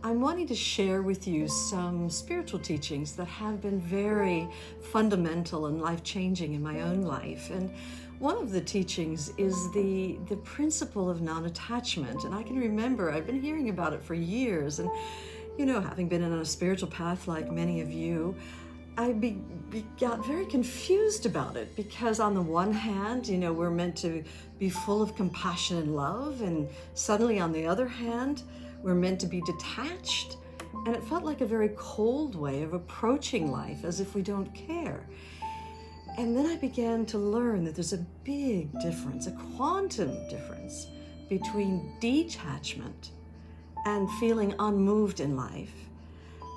I'm wanting to share with you some spiritual teachings that have been very fundamental and life-changing in my own life. And one of the teachings is the principle of non-attachment. And I can remember I've been hearing about it for years. And, you know, having been on a spiritual path like many of you, I got very confused about it because on the one hand, you know, we're meant to be full of compassion and love, and suddenly on the other hand, we're meant to be detached. And it felt like a very cold way of approaching life, as if we don't care. And then I began to learn that there's a big difference, a quantum difference between detachment and feeling unmoved in life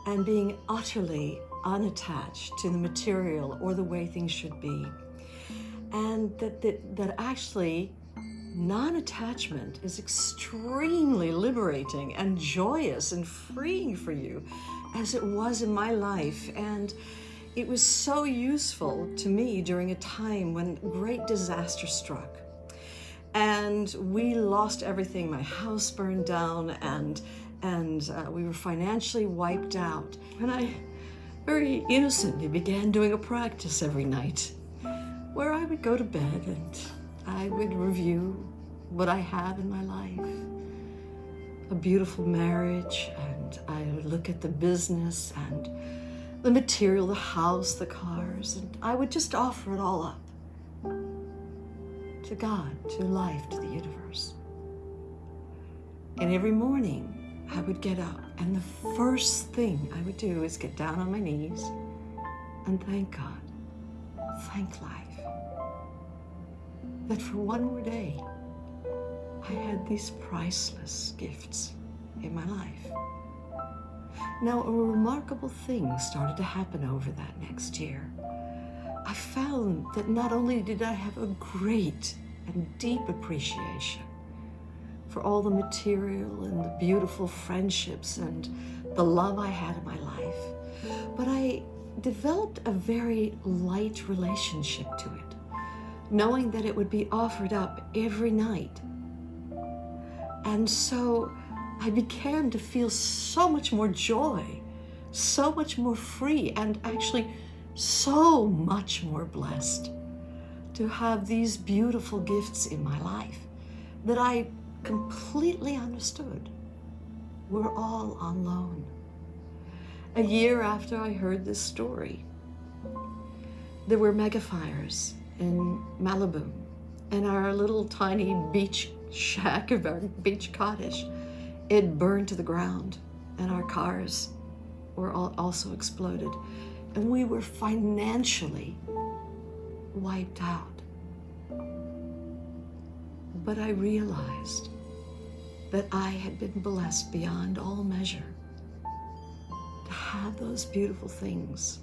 and being utterly unattached to the material or the way things should be. And that actually non-attachment is extremely liberating and joyous and freeing for you, as it was in my life. And it was so useful to me during a time when great disaster struck. And we lost everything. My house burned down, and we were financially wiped out. And I very innocently began doing a practice every night where I would go to bed and I would review what I have in my life. A beautiful marriage, and I would look at the business and the material, the house, the cars, and I would just offer it all up to God, to life, to the universe. And every morning I would get up, and the first thing I would do is get down on my knees and thank God, thank life, that for one more day I had these priceless gifts in my life. Now, a remarkable thing started to happen over that next year. I found that not only did I have a great and deep appreciation for all the material and the beautiful friendships and the love I had in my life, but I developed a very light relationship to it, knowing that it would be offered up every night. And so I began to feel so much more joy, so much more free, and actually so much more blessed to have these beautiful gifts in my life that I completely understood were all on loan. A year after I heard this story, there were mega fires in Malibu, and our little tiny beach shack of our beach cottage, it burned to the ground, and our cars were also exploded, and we were financially wiped out. But I realized that I had been blessed beyond all measure to have those beautiful things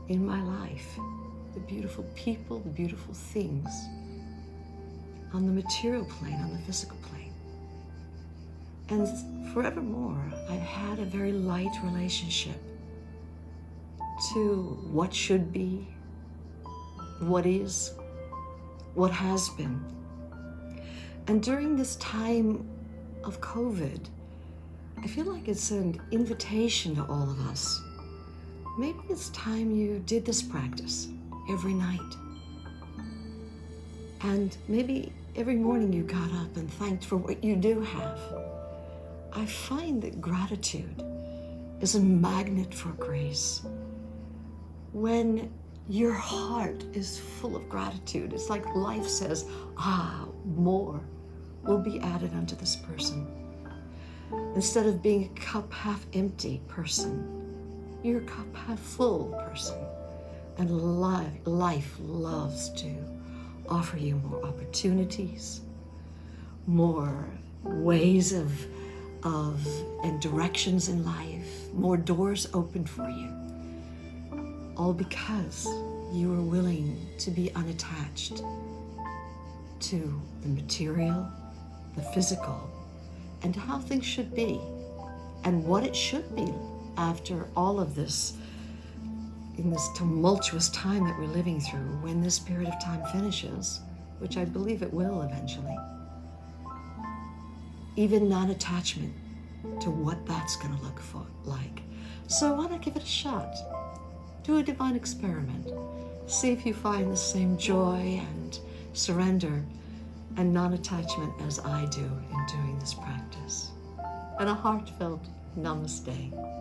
in my life, the beautiful people, the beautiful things on the material plane, on the physical plane. And forevermore, I've had a very light relationship to what should be, what is, what has been. And during this time of COVID, I feel like it's an invitation to all of us. Maybe it's time you did this practice every night. And maybe every morning you got up and thanked for what you do have. I find that gratitude is a magnet for grace. When your heart is full of gratitude, it's like life says, more will be added unto this person. Instead of being a cup half empty person, you're a cup half full person. And life loves to offer you more opportunities, more ways of and directions in life, more doors open for you. All because you are willing to be unattached to the material, the physical, and how things should be, and what it should be after all of this, in this tumultuous time that we're living through, when this period of time finishes, which I believe it will eventually. Even non-attachment to what that's going to look like. So why not give it a shot? Do a divine experiment. See if you find the same joy and surrender and non-attachment as I do in doing this practice. And a heartfelt namaste.